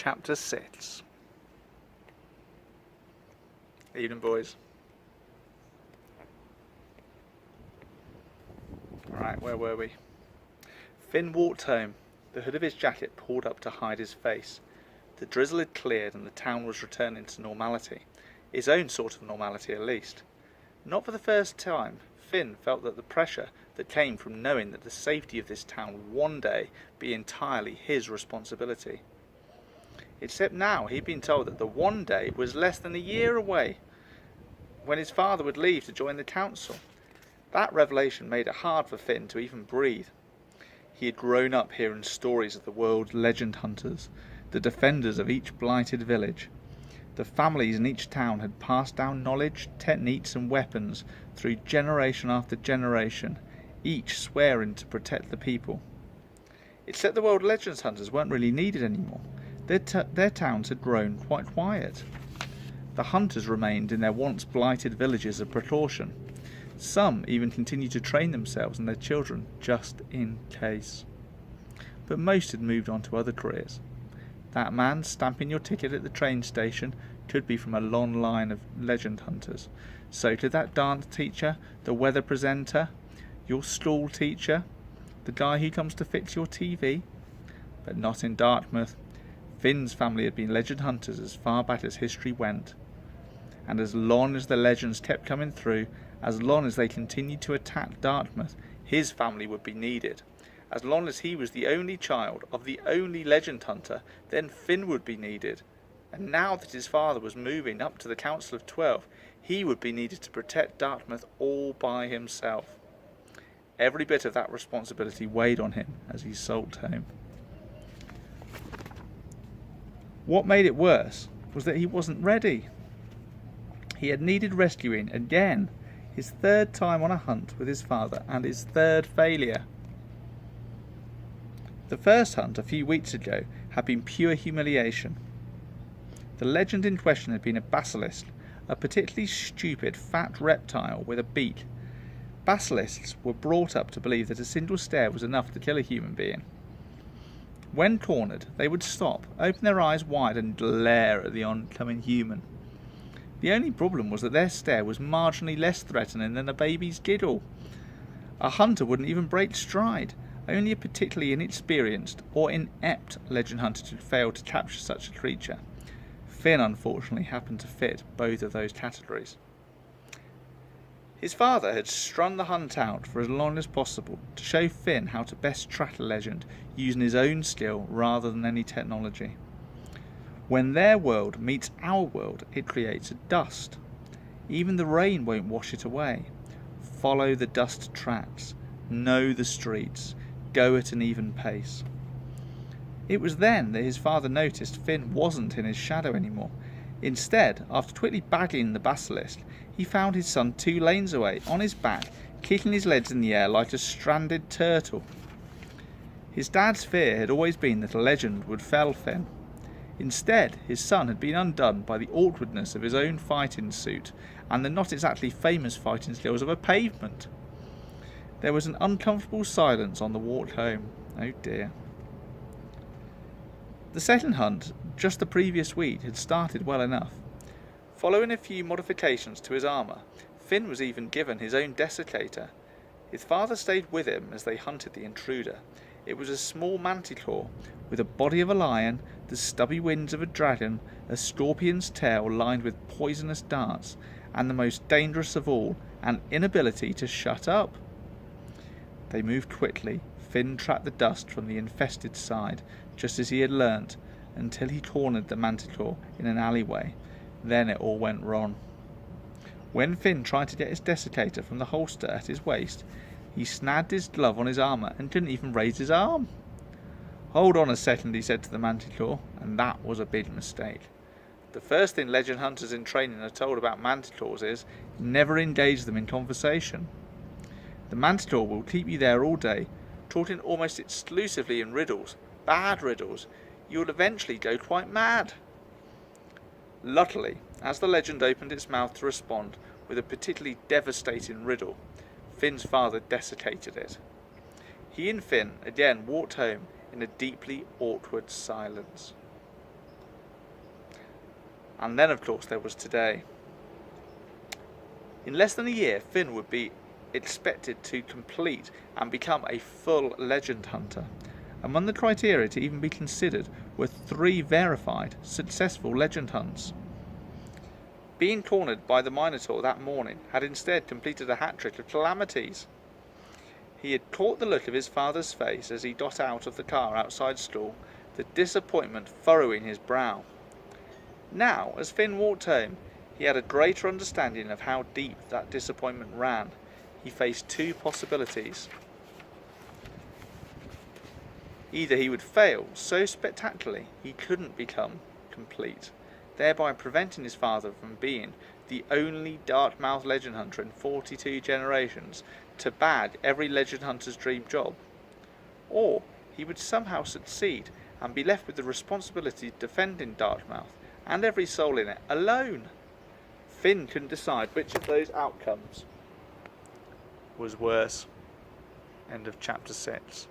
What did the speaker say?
Chapter 6. Evening, boys. Alright, where were we? Finn walked home, the hood of his jacket pulled up to hide his face. The drizzle had cleared and the town was returning to normality. His own sort of normality, at least. Not for the first time, Finn felt that the pressure that came from knowing that the safety of this town would one day be entirely his responsibility. Except now he'd been told that the one day was less than a year away, when his father would leave to join the council. That revelation made it hard for Finn to even breathe. He had grown up hearing stories of the world's legend hunters, the defenders of each blighted village. The families in each town had passed down knowledge, techniques and weapons through generation after generation, each swearing to protect the people. Except the world legends hunters weren't really needed anymore. Their towns had grown quite quiet. The hunters remained in their once blighted villages of precaution. Some even continued to train themselves and their children just in case. But most had moved on to other careers. That man stamping your ticket at the train station could be from a long line of legend hunters. So did that dance teacher, the weather presenter, your school teacher, the guy who comes to fix your TV. But not in Darkmouth. Finn's family had been legend hunters as far back as history went. And as long as the legends kept coming through, as long as they continued to attack Dartmouth, his family would be needed. As long as he was the only child of the only legend hunter, then Finn would be needed. And now that his father was moving up to the Council of 12, he would be needed to protect Dartmouth all by himself. Every bit of that responsibility weighed on him as he sulked home. What made it worse was that he wasn't ready. He had needed rescuing again, his third time on a hunt with his father and his third failure. The first hunt a few weeks ago had been pure humiliation. The legend in question had been a basilisk, a particularly stupid fat reptile with a beak. Basilisks were brought up to believe that a single stare was enough to kill a human being. When cornered, they would stop, open their eyes wide and glare at the oncoming human. The only problem was that their stare was marginally less threatening than a baby's giggle. A hunter wouldn't even break stride. Only a particularly inexperienced or inept legend hunter could fail to capture such a creature. Finn unfortunately happened to fit both of those categories. His father had strung the hunt out for as long as possible to show Finn how to best track a legend using his own skill rather than any technology. When their world meets our world, it creates a dust. Even the rain won't wash it away. Follow the dust tracks. Know the streets. Go at an even pace. It was then that his father noticed Finn wasn't in his shadow anymore. Instead, after quickly bagging the basilisk, he found his son 2 lanes away, on his back, kicking his legs in the air like a stranded turtle. His dad's fear had always been that a legend would fell Finn. Instead, his son had been undone by the awkwardness of his own fighting suit and the not exactly famous fighting skills of a pavement. There was an uncomfortable silence on the walk home. Oh dear. The second hunt, just the previous week, had started well enough. Following a few modifications to his armour, Finn was even given his own desiccator. His father stayed with him as they hunted the intruder. It was a small manticore, with a body of a lion, the stubby wings of a dragon, a scorpion's tail lined with poisonous darts, and the most dangerous of all, an inability to shut up. They moved quickly. Finn tracked the dust from the infested side, just as he had learnt, until he cornered the manticore in an alleyway. Then it all went wrong. When Finn tried to get his desiccator from the holster at his waist, he snagged his glove on his armour and couldn't even raise his arm. "Hold on a second," he said to the manticore, and that was a big mistake. The first thing legend hunters in training are told about manticores is, never engage them in conversation. The manticore will keep you there all day, talking almost exclusively in riddles, bad riddles. You will eventually go quite mad. Luckily, as the legend opened its mouth to respond with a particularly devastating riddle, Finn's father desiccated it. He and Finn again walked home in a deeply awkward silence. And then of course there was today. In less than a year, Finn would be expected to complete and become a full legend hunter. Among the criteria to even be considered were 3 verified, successful legend hunts. Being cornered by the Minotaur that morning had instead completed a hat-trick of calamities. He had caught the look of his father's face as he got out of the car outside school, the disappointment furrowing his brow. Now, as Finn walked home, he had a greater understanding of how deep that disappointment ran. He faced 2 possibilities. Either he would fail so spectacularly he couldn't become complete, thereby preventing his father from being the only Darkmouth legend hunter in 42 generations to bag every legend hunter's dream job. Or he would somehow succeed and be left with the responsibility of defending Darkmouth and every soul in it alone. Finn couldn't decide which of those outcomes was worse. End of chapter 6.